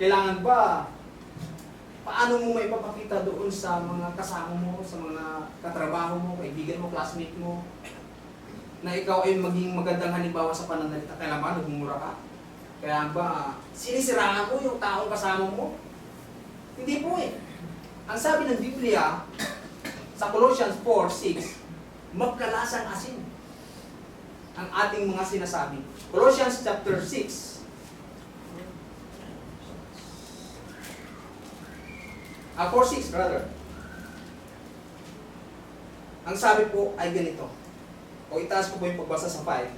Kailangan ba, paano mo maipapakita doon sa mga kasama mo, sa mga katrabaho mo, kaibigan mo, classmate mo, na ikaw ay maging magandang halimbawa sa pananalita? Kailangan ba nagmumura ka? Kaya ba, sinisiraan mo yung taong kasama mo? Hindi po eh. Ang sabi ng Biblia, sa Colossians 4:6, magkalasang asin ang ating mga sinasabi. Colossians chapter 6. 4:6 brother. Ang sabi po ay ganito. O itaas ko po yung pagbasa sa 5.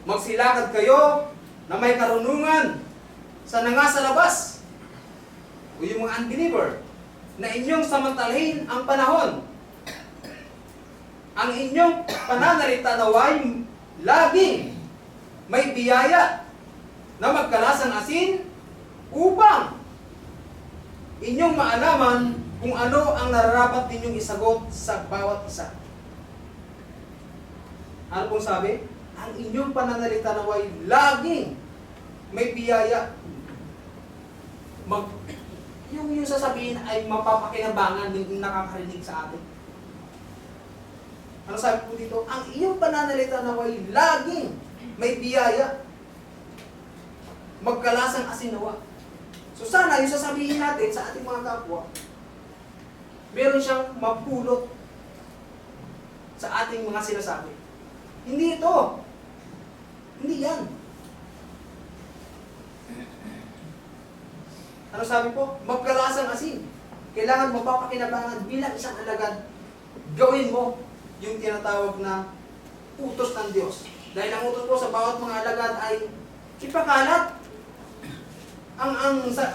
Magsilakad kayo na may karunungan sa nasa labas. O yung mga unbeliever, na inyong samantalahin ang panahon. Ang inyong pananalita naway laging may biyaya na magkalasang asin upang inyong maalaman kung ano ang nararapat ninyong isagot sa bawat isa. Ano pong sabi? Ang inyong pananalita naway laging may biyaya. Yung sasabihin ay mapapakinabangan ng nakakarinig sa atin. Ano sabi po dito? Ang iyong pananalita naway laging may biyaya. Magkalasang asinawa. So sana yung sasabihin natin sa ating mga kapwa, meron siyang mapulot sa ating mga sinasabi. Hindi ito. Hindi yan. Ano sabi po? Magkalasang asin. Kailangan mapapakinabangan bilang isang alagad. Gawin mo yung tinatawag na utos ng Diyos. Dahil ang utos po sa bawat mga alagad ay ipakalat ang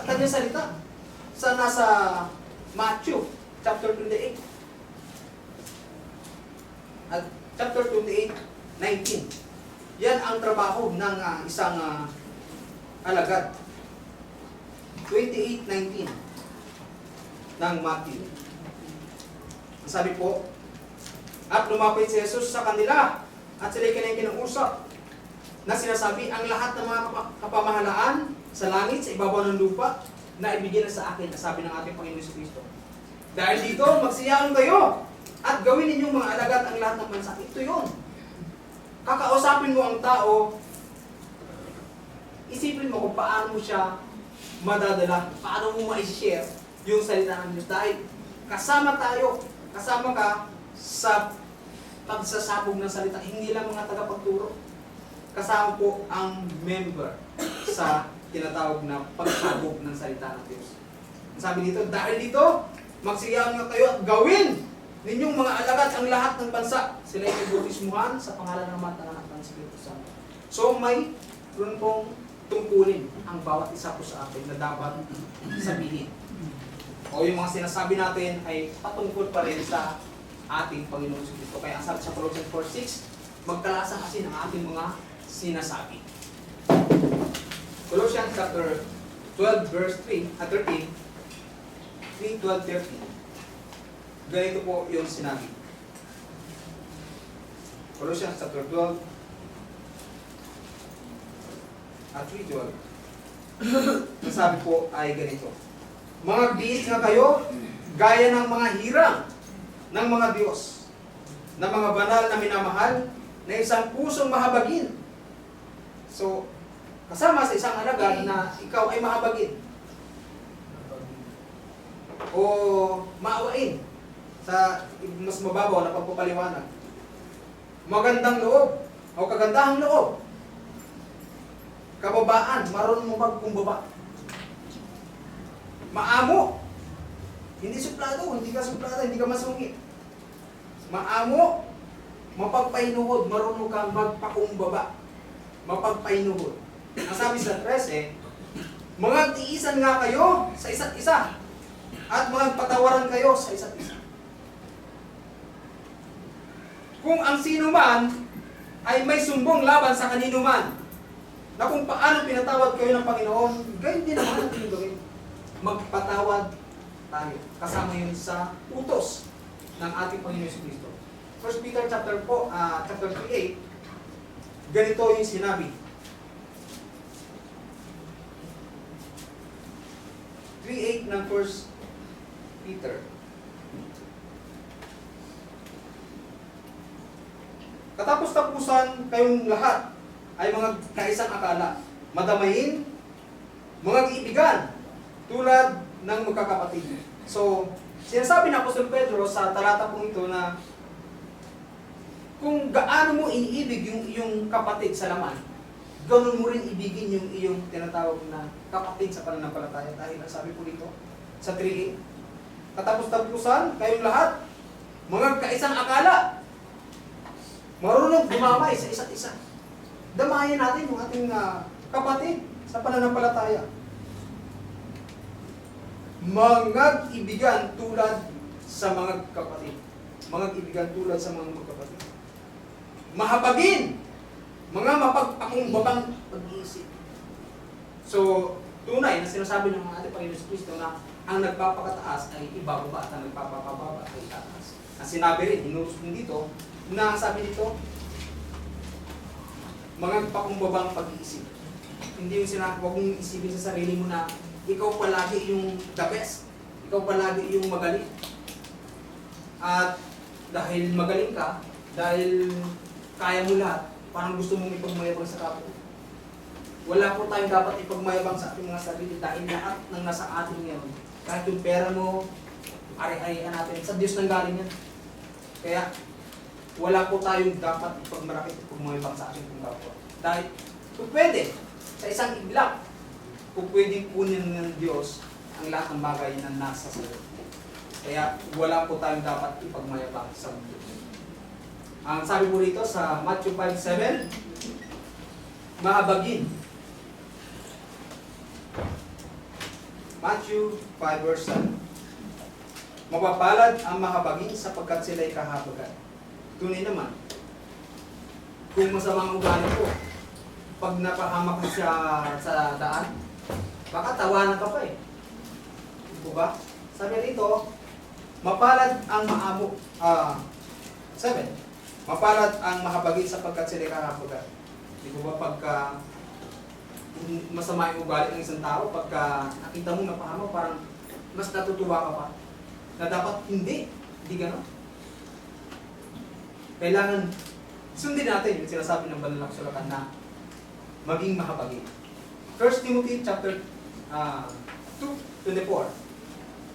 kanyang salita sa nasa Matthew chapter 28 at chapter 28, 19. Yan ang trabaho ng isang alagad. 28:19 ng Matthew. Ang sabi po, at lumapit si Jesus sa kanila at sila'y kanyang kinausap na sinasabi, ang lahat ng mga kapamahalaan sa langit, sa ibabaw ng lupa, na ibigay na sa akin, sabi ng ating Panginoon si Kristo. Dahil dito, magsiyaon kayo at gawin ninyong mga alagad ang lahat ng bansa. Ito yun. Kakausapin mo ang tao, isipin mo kung paano mo siya madadala, paano mo ma-share yung salita ng Diyos. Dahil kasama tayo, kasama ka sa pagsasabog ng salita, hindi lang mga tagapagturo. Kasama po ang member sa tinatawag na pagsabog ng salita ng Diyos. Sabi dito, dahil dito, magsiyaon nga kayo at gawin ninyong mga alagad ang lahat ng bansa. Sila ay bautismuhan sa pangalan ng Ama, ng Anak, ng Espiritu Santo. So may pong tungkulin ang bawat isa po sa atin na dapat sabihin. O yung mga sinasabi natin ay patungkol pa rin sa ating Panginoon si Kristo. Kaya ang sabi sa Colossians 4:6, magkalasang asin ang ating mga sinasabi. Colossians chapter 12 verse 13, 3:12-13. Ganito po yung sinabi. Colossians chapter 12 at 3:12. Ang sabi po ay ganito. Mga bihis nga kayo, gaya ng mga hirang ng mga Diyos, na mga banal na minamahal, na isang pusong mahabagin. So, kasama sa isang alagad na ikaw ay mahabagin o maawain sa mas mababaw na pagpapaliwanag. Magandang loob o kagandahang loob. Kababaan, marunong mo magkumbaba. Maamo. Hindi suplado, hindi ka suplado, hindi ka masungit. Maamo, mapagpainuhod, marunong kang magpakumbaba. Mapagpainuhod. Ang sabi sa 13, mga tiisan nga kayo sa isa't isa at mga patawaran kayo sa isa't isa. Kung ang sino man ay may sumbong laban sa kanino man, na kung paano pinatawad kayo ng Panginoon, gayon din naman ang gawin. Magpatawad tayo. Kasama yun sa utos ng ating Panginoon si Kristo. 1 Peter chapter 3:8, ganito yung sinabi. 3:8 ng 1 Peter. Katapos-tapusan kayong lahat ay mga kaisang akala, madamayin, mga kaibigan, tulad ng magkakapatid. So, sinasabi ng Apostol Pedro sa talata pong ito na kung gaano mo iniibig yung iyong kapatid sa laman, ganoon mo rin ibigin yung iyong tinatawag na kapatid sa pananampalataya. Dahil ang sabi po dito sa 3:8, katapos-tapusan kayong lahat, mga kaisang akala, marunong gumamay sa isa't isa. Damayan natin yung ating kapatid sa pananampalataya. Mga ibigan tulad sa mga kapatid. Mga ibigan tulad sa mga magkapatid. Mahabagin, mga mapagpakumbabang pag-iisip. So, tunay na sinasabi ng ating Panginoon Kristo na ang nagpapakataas ay ibababa at ang nagpapakababa ay itaas. Ang sinabi rin, inurus din dito, na sabi dito, mga pakumbabang pag-iisip. Hindi yung sinabi, huwag mong isipin sa sarili mo na ikaw palagi yung the best. Ikaw palagi yung magaling. At dahil magaling ka, dahil kaya mo lahat, parang gusto mong ipagmayabang sa kapwa. Wala po tayong dapat ipagmayabang sa ating mga sarili dahil lahat ng nasa atin ngayon, kahit yung pera mo, ari-arian natin, sa Diyos nang galing yan. Kaya, wala po tayong dapat ipagmarakit at ipagmayabang sa ating kapwa. Dahil, kung pwede, sa isang iglap, kung pwedeng kunin ng Diyos ang lahat ng bagay na nasa sa iyo. Kaya, wala po tayong dapat ipagmayabang sa mundo. Ang sabi po rito sa Matthew 5:7, mahabagin. Matthew 5:7. Mapapalad ang mahabagin sapagkat sila'y kahabagan. Tunay naman, kung masamang ugali ko, pag napahamak ka sa daan, baka tawanan ka pa eh. Diba ba? Sabi rito, mapalad ang maamo. 7. Mapalad ang mahabagin sapagkat sila'y kahabagan. Di ba pagka masama yung ugali ng isang tao, pagka nakita mo napahamak, parang mas natutuwa ka pa. Na dapat hindi gano'n. Kailangan sundin natin yung sinasabi ng banal na kasulatan na maging mahabagin. 1 Timothy chapter 2:24.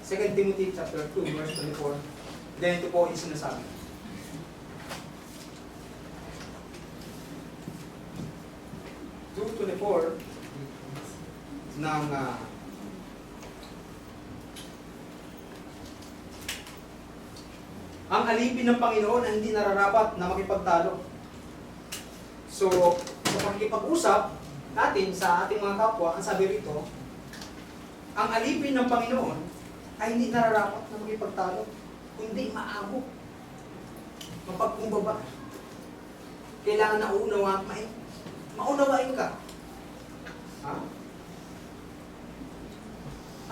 2 Timothy chapter 2 verse 24. Ganito po yung sinasabi. ng ang alipin ng Panginoon ay hindi nararapat na makipagtalo. So, sa pakikipag-usap natin sa ating mga kapwa, ang sabi rito, ang alipin ng Panginoon ay hindi nararapat na makipagtalo, kundi maamo, mapagkumbaba. Kailangan na maunawain ka. Ha?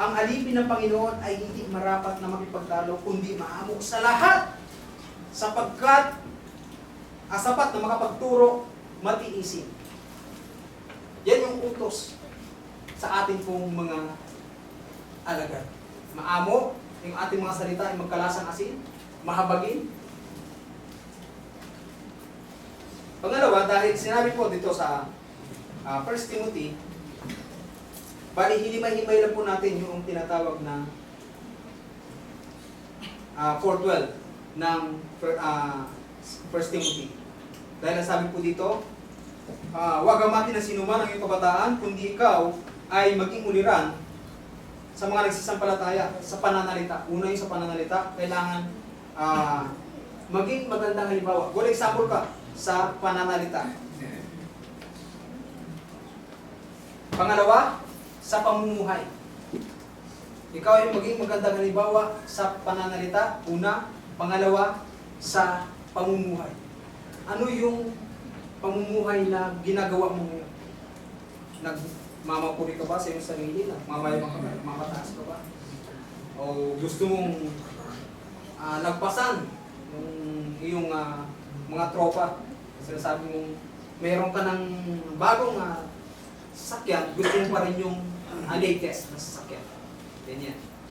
Ang alipin ng Panginoon ay hindi marapat na makipagtalo, kundi maamo sa lahat, sapagkat sapat na makapagturo, matiisin. Yan yung utos sa ating pong mga alagad. Maamo, yung ating mga salita ay magkalasang asin, mahabagin. Pangalawa, dahil sinabi po dito sa 1 Timothy, bali hinimay-himay lang po natin yung tinatawag na 4:12 ng 1 Timothy. Dahil nasabi po dito, huwag amatin ng sinuman ang iyong kabataan, kundi ikaw ay maging uliran sa mga nagsisampalataya, sa pananalita. Una yung sa pananalita, kailangan maging magandang halimbawa. Good example ka sa pananalita. Pangalawa, sa pamumuhay. Ikaw ay maging magandang halimbawa sa pananalita. Una. Pangalawa, sa pamumuhay. Ano yung pamumuhay na ginagawa mo ngayon? Nagmamapuri ka ba sa iyong sarili? Nagmamayabang ka ba? Nagmamataas ka ba? O gusto mong nagpasan yung iyong mga tropa? Sinasabi mong meron ka ng bagong sasakyan, gusto mo pa rin yung latest na sasakyan. Ganyan.